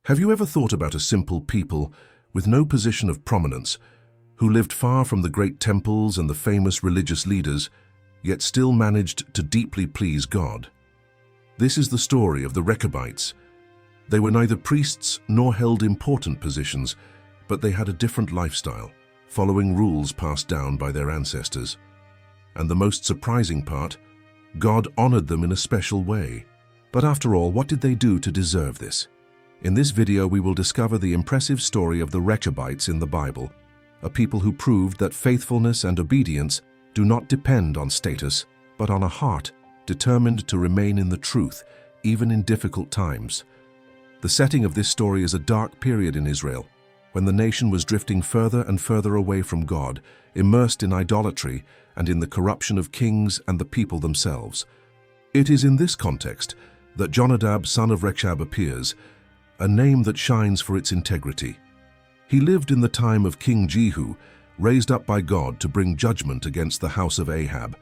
Have you ever thought about a simple people with no position of prominence, who lived far from the great temples and the famous religious leaders, yet still managed to deeply please God? This is the story of the Rechabites. They were neither priests nor held important positions, but they had a different lifestyle, following rules passed down by their ancestors. And the most surprising part, God honored them in a special way. But after all, what did they do to deserve this? In this video, we will discover the impressive story of the Rechabites in the Bible, a people who proved that faithfulness and obedience do not depend on status, but on a heart determined to remain in the truth, even in difficult times. The setting of this story is a dark period in Israel, when the nation was drifting further and further away from God, immersed in idolatry and in the corruption of kings and the people themselves. It is in this context that Jonadab, son of Rechab, appears, a name that shines for its integrity. He lived in the time of King Jehu, raised up by God to bring judgment against the house of Ahab,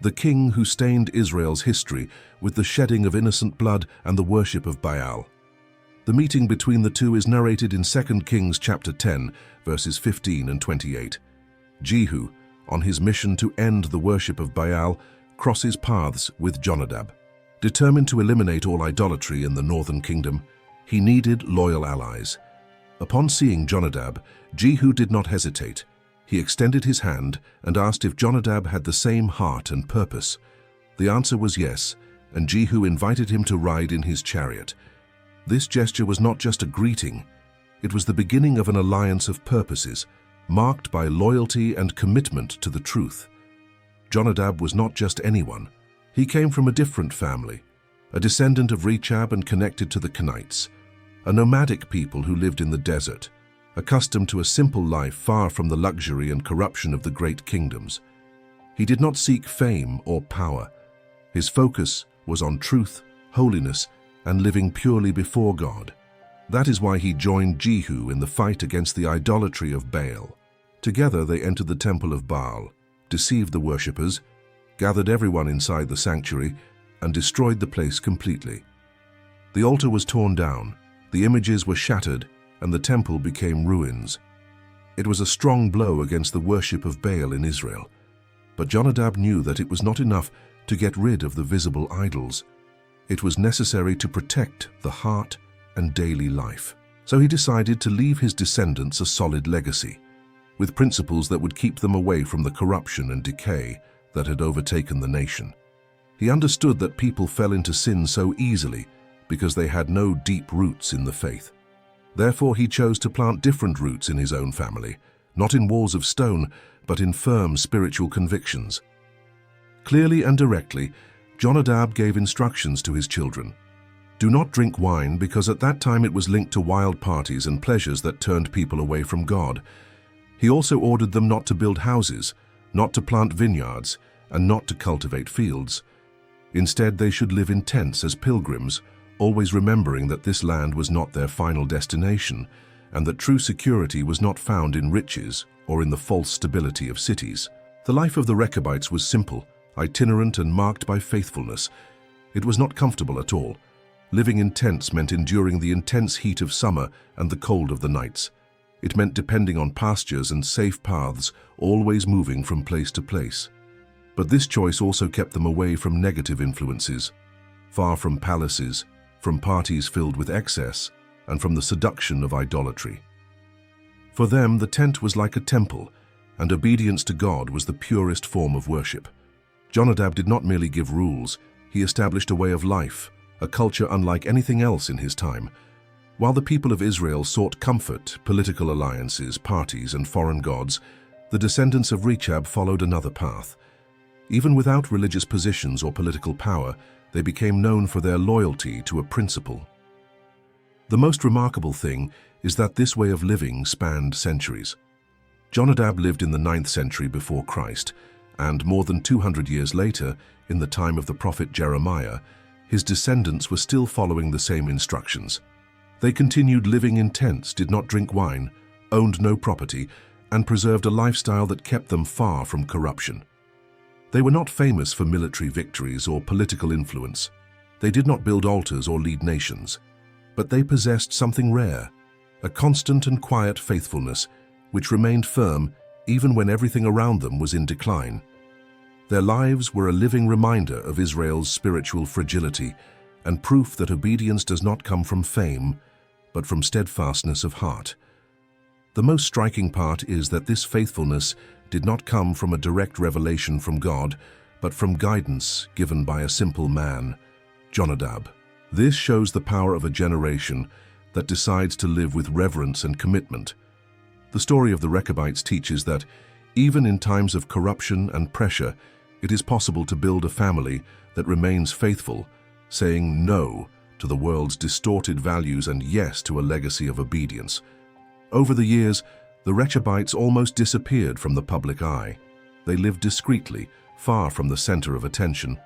the king who stained Israel's history with the shedding of innocent blood and the worship of Baal. The meeting between the two is narrated in 2 Kings chapter 10, verses 15 and 28. Jehu, on his mission to end the worship of Baal, crosses paths with Jonadab. Determined to eliminate all idolatry in the northern kingdom, he needed loyal allies. Upon seeing Jonadab, Jehu did not hesitate. He extended his hand and asked if Jonadab had the same heart and purpose. The answer was yes, and Jehu invited him to ride in his chariot. This gesture was not just a greeting, it was the beginning of an alliance of purposes, marked by loyalty and commitment to the truth. Jonadab was not just anyone. He came from a different family, a descendant of Rechab and connected to the Kenites, a nomadic people who lived in the desert, accustomed to a simple life far from the luxury and corruption of the great kingdoms. He did not seek fame or power. His focus was on truth, holiness, and living purely before God. That is why he joined Jehu in the fight against the idolatry of Baal. Together they entered the temple of Baal, deceived the worshippers, gathered everyone inside the sanctuary, and destroyed the place completely. The altar was torn down, the images were shattered, and the temple became ruins. It was a strong blow against the worship of Baal in Israel. But Jonadab knew that it was not enough to get rid of the visible idols. It was necessary to protect the heart and daily life. So he decided to leave his descendants a solid legacy, with principles that would keep them away from the corruption and decay that had overtaken the nation. He understood that people fell into sin so easily because they had no deep roots in the faith. Therefore, he chose to plant different roots in his own family, not in walls of stone, but in firm spiritual convictions. Clearly and directly, Jonadab gave instructions to his children. Do not drink wine, because at that time it was linked to wild parties and pleasures that turned people away from God. He also ordered them not to build houses, not to plant vineyards, and not to cultivate fields. Instead, they should live in tents as pilgrims, always remembering that this land was not their final destination, and that true security was not found in riches or in the false stability of cities. The life of the Rechabites was simple, itinerant, and marked by faithfulness. It was not comfortable at all. Living in tents meant enduring the intense heat of summer and the cold of the nights. It meant depending on pastures and safe paths, always moving from place to place. But this choice also kept them away from negative influences, far from palaces, from parties filled with excess, and from the seduction of idolatry. For them, the tent was like a temple, and obedience to God was the purest form of worship. Jonadab did not merely give rules, he established a way of life, a culture unlike anything else in his time. While the people of Israel sought comfort, political alliances, parties, and foreign gods, the descendants of Rechab followed another path. Even without religious positions or political power, they became known for their loyalty to a principle. The most remarkable thing is that this way of living spanned centuries. Jonadab lived in the 9th century before Christ, and more than 200 years later, in the time of the prophet Jeremiah, his descendants were still following the same instructions. They continued living in tents, did not drink wine, owned no property, and preserved a lifestyle that kept them far from corruption. They were not famous for military victories or political influence. They did not build altars or lead nations. But they possessed something rare, a constant and quiet faithfulness, which remained firm even when everything around them was in decline. Their lives were a living reminder of Israel's spiritual fragility and proof that obedience does not come from fame, but from steadfastness of heart. The most striking part is that this faithfulness did not come from a direct revelation from God, but from guidance given by a simple man, Jonadab. This shows the power of a generation that decides to live with reverence and commitment. The story of the Rechabites teaches that even in times of corruption and pressure, it is possible to build a family that remains faithful, saying no to the world's distorted values and yes to a legacy of obedience. Over the years, the Rechabites almost disappeared from the public eye. They lived discreetly, far from the center of attention.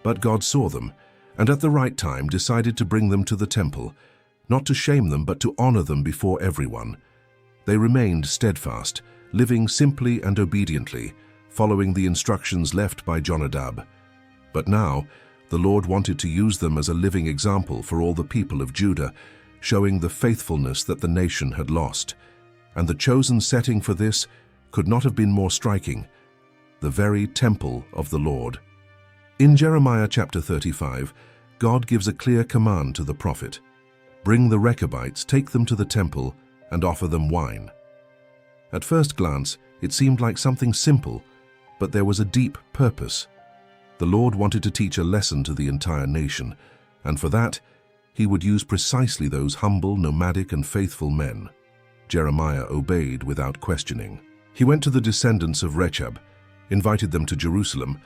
But God saw them, and at the right time decided to bring them to the temple, not to shame them but to honor them before everyone. They remained steadfast, living simply and obediently, following the instructions left by Jonadab. But now, the Lord wanted to use them as a living example for all the people of Judah, showing the faithfulness that the nation had lost. And the chosen setting for this could not have been more striking: the very temple of the Lord. In Jeremiah chapter 35, God gives a clear command to the prophet: "Bring the Rechabites, take them to the temple, and offer them wine." At first glance, it seemed like something simple, but there was a deep purpose. The Lord wanted to teach a lesson to the entire nation, and for that, He would use precisely those humble, nomadic, and faithful men. Jeremiah obeyed without questioning. He went to the descendants of Rechab, invited them to Jerusalem,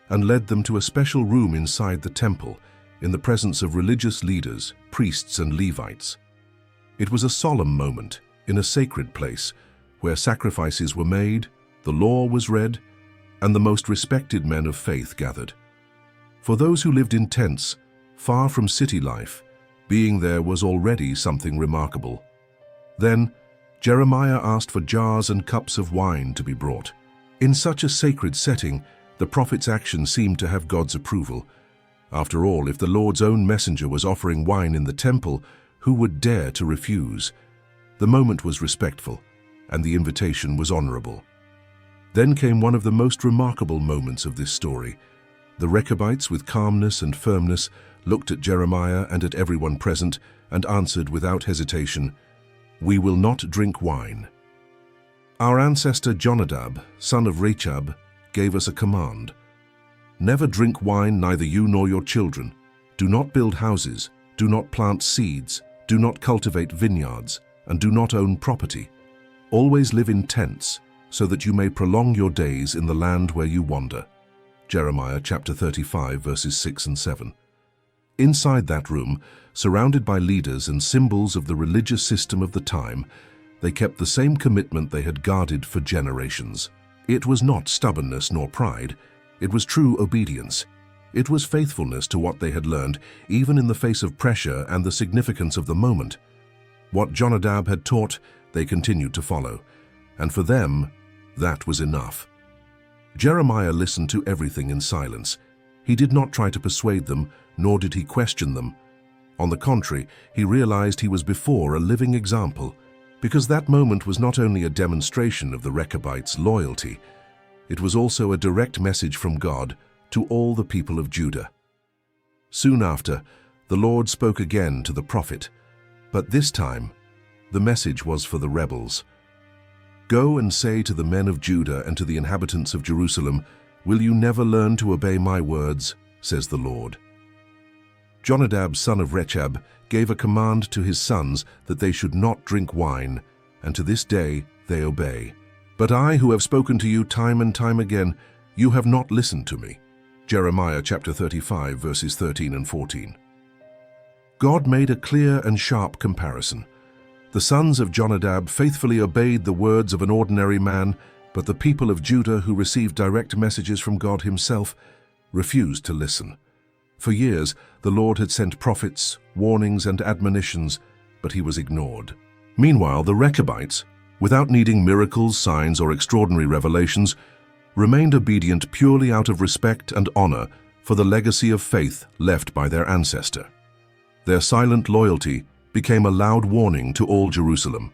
and led them to a special room inside the temple, in the presence of religious leaders, priests, and Levites. It was a solemn moment, in a sacred place, where sacrifices were made, the law was read, and the most respected men of faith gathered. For those who lived in tents, far from city life, being there was already something remarkable. Then, Jeremiah asked for jars and cups of wine to be brought. In such a sacred setting, the prophet's action seemed to have God's approval. After all, if the Lord's own messenger was offering wine in the temple, who would dare to refuse? The moment was respectful, and the invitation was honorable. Then came one of the most remarkable moments of this story. The Rechabites, with calmness and firmness, looked at Jeremiah and at everyone present and answered without hesitation, "We will not drink wine." Our ancestor Jonadab, son of Rechab, gave us a command: "Never drink wine, neither you nor your children. Do not build houses, do not plant seeds, do not cultivate vineyards, and do not own property. Always live in tents, so that you may prolong your days in the land where you wander." Jeremiah chapter 35, verses 6 and 7. Inside that room, surrounded by leaders and symbols of the religious system of the time, they kept the same commitment they had guarded for generations. It was not stubbornness nor pride. It was true obedience. It was faithfulness to what they had learned, even in the face of pressure and the significance of the moment. What Jonadab had taught, they continued to follow, and for them, that was enough. Jeremiah listened to everything in silence. He did not try to persuade them, nor did he question them. On the contrary, he realized he was before a living example, because that moment was not only a demonstration of the Rechabites' loyalty, it was also a direct message from God to all the people of Judah. Soon after, the Lord spoke again to the prophet, but this time, the message was for the rebels. "Go and say to the men of Judah and to the inhabitants of Jerusalem, 'Will you never learn to obey my words?' says the Lord." Jonadab, son of Rechab, gave a command to his sons that they should not drink wine, and to this day they obey. "But I, who have spoken to you time and time again, you have not listened to me." Jeremiah chapter 35, verses 13 and 14. God made a clear and sharp comparison. The sons of Jonadab faithfully obeyed the words of an ordinary man, but the people of Judah, who received direct messages from God himself, refused to listen. For years, the Lord had sent prophets, warnings, and admonitions, but he was ignored. Meanwhile, the Rechabites, without needing miracles, signs, or extraordinary revelations, remained obedient purely out of respect and honor for the legacy of faith left by their ancestor. Their silent loyalty became a loud warning to all Jerusalem.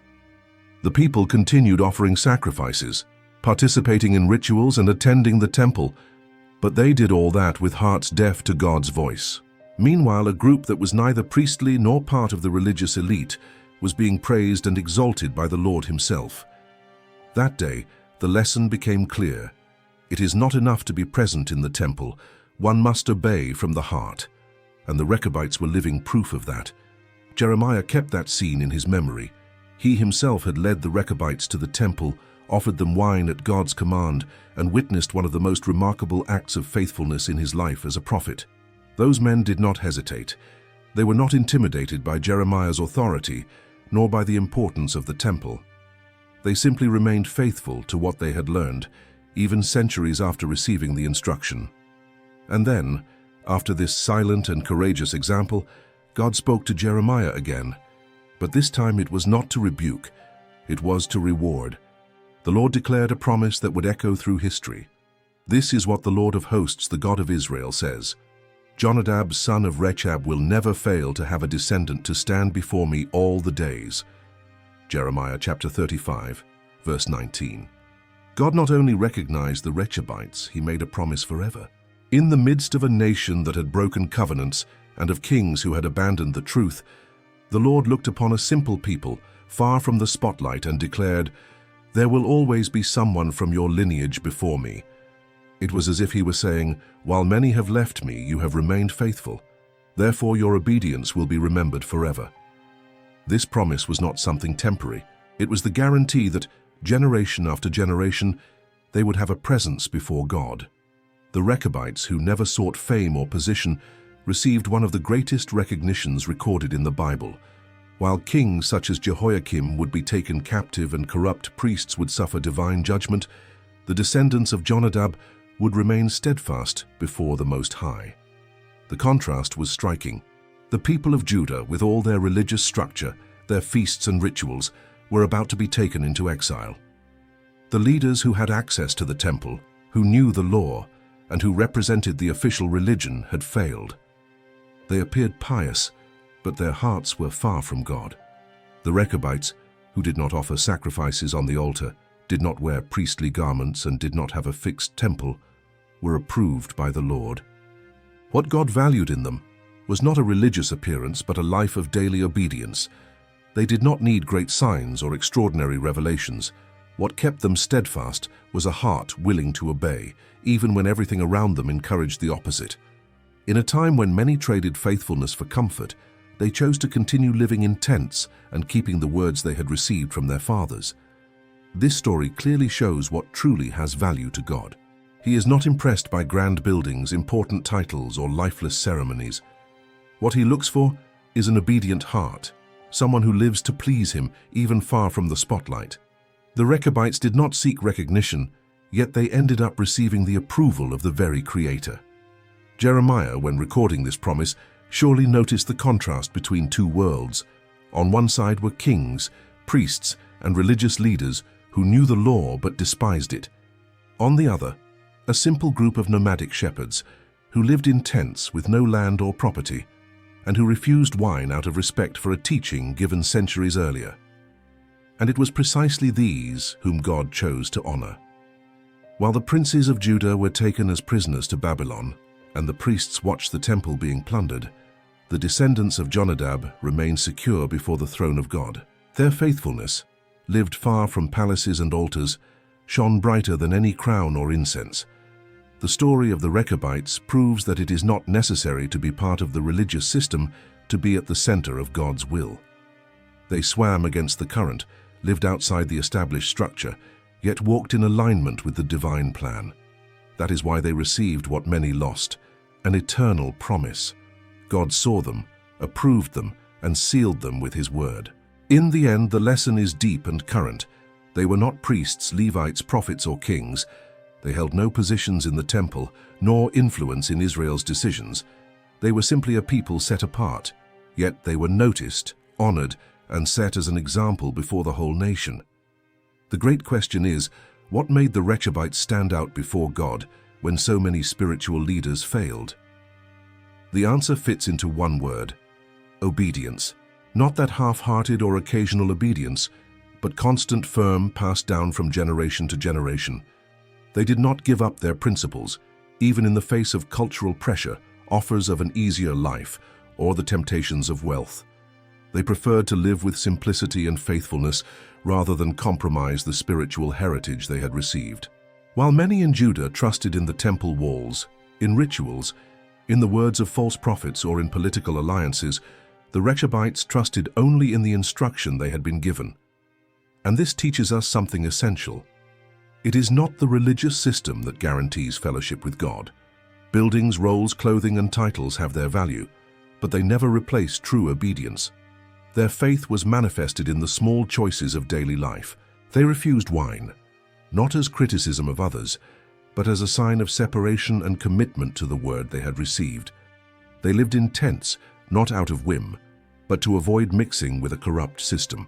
The people continued offering sacrifices, participating in rituals and attending the temple, but they did all that with hearts deaf to God's voice. Meanwhile, a group that was neither priestly nor part of the religious elite was being praised and exalted by the Lord himself. That day, the lesson became clear. It is not enough to be present in the temple. One must obey from the heart. And the Rechabites were living proof of that. Jeremiah kept that scene in his memory. He himself had led the Rechabites to the temple, offered them wine at God's command, and witnessed one of the most remarkable acts of faithfulness in his life as a prophet. Those men did not hesitate. They were not intimidated by Jeremiah's authority, nor by the importance of the temple. They simply remained faithful to what they had learned, even centuries after receiving the instruction. And then, after this silent and courageous example, God spoke to Jeremiah again. But this time it was not to rebuke, it was to reward. The Lord declared a promise that would echo through history. This is what the Lord of hosts, the God of Israel, says. Jonadab, son of Rechab, will never fail to have a descendant to stand before me all the days. Jeremiah chapter 35, verse 19. God not only recognized the Rechabites, he made a promise forever. In the midst of a nation that had broken covenants and of kings who had abandoned the truth, the Lord looked upon a simple people, far from the spotlight, and declared, "There will always be someone from your lineage before me." It was as if he were saying, "While many have left me, you have remained faithful. Therefore your obedience will be remembered forever." This promise was not something temporary. It was the guarantee that, generation after generation, they would have a presence before God. The Rechabites, who never sought fame or position, received one of the greatest recognitions recorded in the Bible. While kings such as Jehoiakim would be taken captive and corrupt priests would suffer divine judgment, the descendants of Jonadab would remain steadfast before the Most High. The contrast was striking. The people of Judah, with all their religious structure, their feasts and rituals, were about to be taken into exile. The leaders who had access to the temple, who knew the law, and who represented the official religion had failed. They appeared pious, but their hearts were far from God. The Rechabites, who did not offer sacrifices on the altar, did not wear priestly garments, and did not have a fixed temple, were approved by the Lord. What God valued in them was not a religious appearance, but a life of daily obedience. They did not need great signs or extraordinary revelations. What kept them steadfast was a heart willing to obey, even when everything around them encouraged the opposite. In a time when many traded faithfulness for comfort, they chose to continue living in tents and keeping the words they had received from their fathers. This story clearly shows what truly has value to God. He is not impressed by grand buildings, important titles, or lifeless ceremonies. What he looks for is an obedient heart, someone who lives to please him, even far from the spotlight. The Rechabites did not seek recognition, yet they ended up receiving the approval of the very Creator. Jeremiah, when recording this promise, surely noticed the contrast between two worlds. On one side were kings, priests, and religious leaders who knew the law but despised it. On the other, a simple group of nomadic shepherds who lived in tents with no land or property, and who refused wine out of respect for a teaching given centuries earlier. And it was precisely these whom God chose to honor. While the princes of Judah were taken as prisoners to Babylon, and the priests watched the temple being plundered, the descendants of Jonadab remained secure before the throne of God. Their faithfulness, lived far from palaces and altars, shone brighter than any crown or incense. The story of the Rechabites proves that it is not necessary to be part of the religious system to be at the center of God's will. They swam against the current, lived outside the established structure, yet walked in alignment with the divine plan. That is why they received what many lost, an eternal promise. God saw them, approved them, and sealed them with His word. In the end, the lesson is deep and current. They were not priests, Levites, prophets, or kings. They held no positions in the temple, nor influence in Israel's decisions. They were simply a people set apart, yet they were noticed, honored, and set as an example before the whole nation. The great question is, what made the Rechabites stand out before God when so many spiritual leaders failed? The answer fits into one word: obedience. Not that half-hearted or occasional obedience, but constant, firm, passed down from generation to generation. They did not give up their principles, even in the face of cultural pressure, offers of an easier life, or the temptations of wealth. They preferred to live with simplicity and faithfulness rather than compromise the spiritual heritage they had received. While many in Judah trusted in the temple walls, in rituals, in the words of false prophets, or in political alliances, the Rechabites trusted only in the instruction they had been given. And this teaches us something essential. It is not the religious system that guarantees fellowship with God. Buildings, roles, clothing, and titles have their value, but they never replace true obedience. Their faith was manifested in the small choices of daily life. They refused wine, not as criticism of others, but as a sign of separation and commitment to the word they had received. They lived in tents, not out of whim, but to avoid mixing with a corrupt system.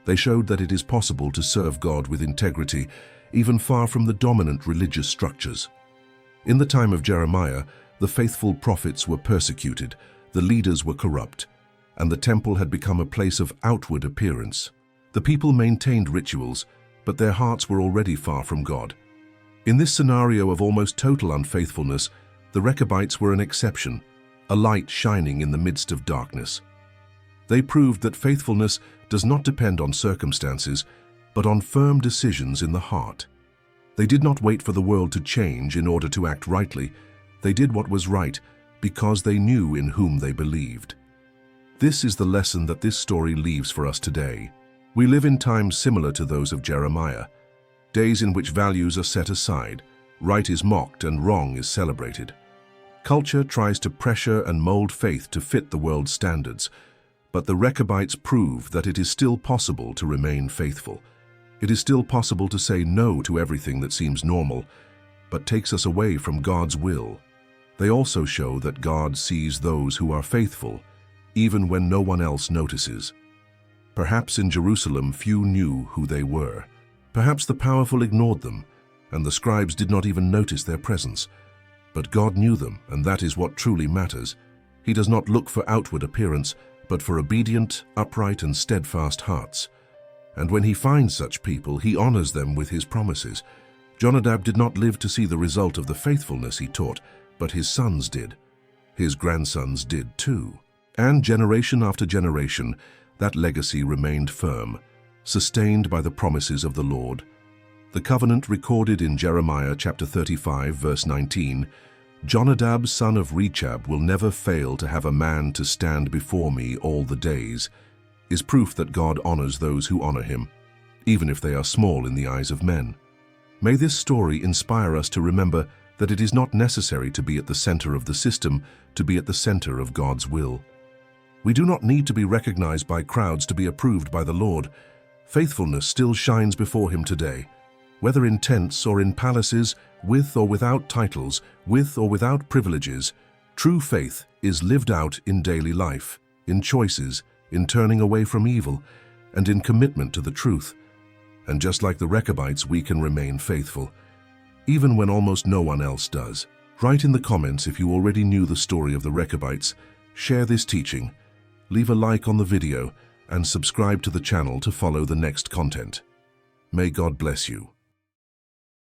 They showed that it is possible to serve God with integrity, even far from the dominant religious structures. In the time of Jeremiah, the faithful prophets were persecuted, the leaders were corrupt, and the temple had become a place of outward appearance. The people maintained rituals, but their hearts were already far from God. In this scenario of almost total unfaithfulness, the Rechabites were an exception, a light shining in the midst of darkness. They proved that faithfulness does not depend on circumstances, but on firm decisions in the heart. They did not wait for the world to change in order to act rightly. They did what was right because they knew in whom they believed. This is the lesson that this story leaves for us today. We live in times similar to those of Jeremiah, days in which values are set aside, right is mocked, and wrong is celebrated. Culture tries to pressure and mold faith to fit the world's standards, but the Rechabites prove that it is still possible to remain faithful. It is still possible to say no to everything that seems normal, but takes us away from God's will. They also show that God sees those who are faithful, even when no one else notices. Perhaps in Jerusalem few knew who they were. Perhaps the powerful ignored them, and the scribes did not even notice their presence. But God knew them, and that is what truly matters. He does not look for outward appearance, but for obedient, upright, and steadfast hearts. And when he finds such people, he honors them with his promises. Jonadab did not live to see the result of the faithfulness he taught, but his sons did. His grandsons did too. And generation after generation, that legacy remained firm, sustained by the promises of the Lord. The covenant recorded in Jeremiah chapter 35, verse 19, "Jonadab, son of Rechab, will never fail to have a man to stand before me all the days," is proof that God honors those who honor him, even if they are small in the eyes of men. May this story inspire us to remember that it is not necessary to be at the center of the system to be at the center of God's will. We do not need to be recognized by crowds to be approved by the Lord. Faithfulness still shines before him today. Whether in tents or in palaces, with or without titles, with or without privileges, true faith is lived out in daily life, in choices, in turning away from evil, and in commitment to the truth. And just like the Rechabites, we can remain faithful, even when almost no one else does. Write in the comments if you already knew the story of the Rechabites, share this teaching, leave a like on the video, and subscribe to the channel to follow the next content. May God bless you.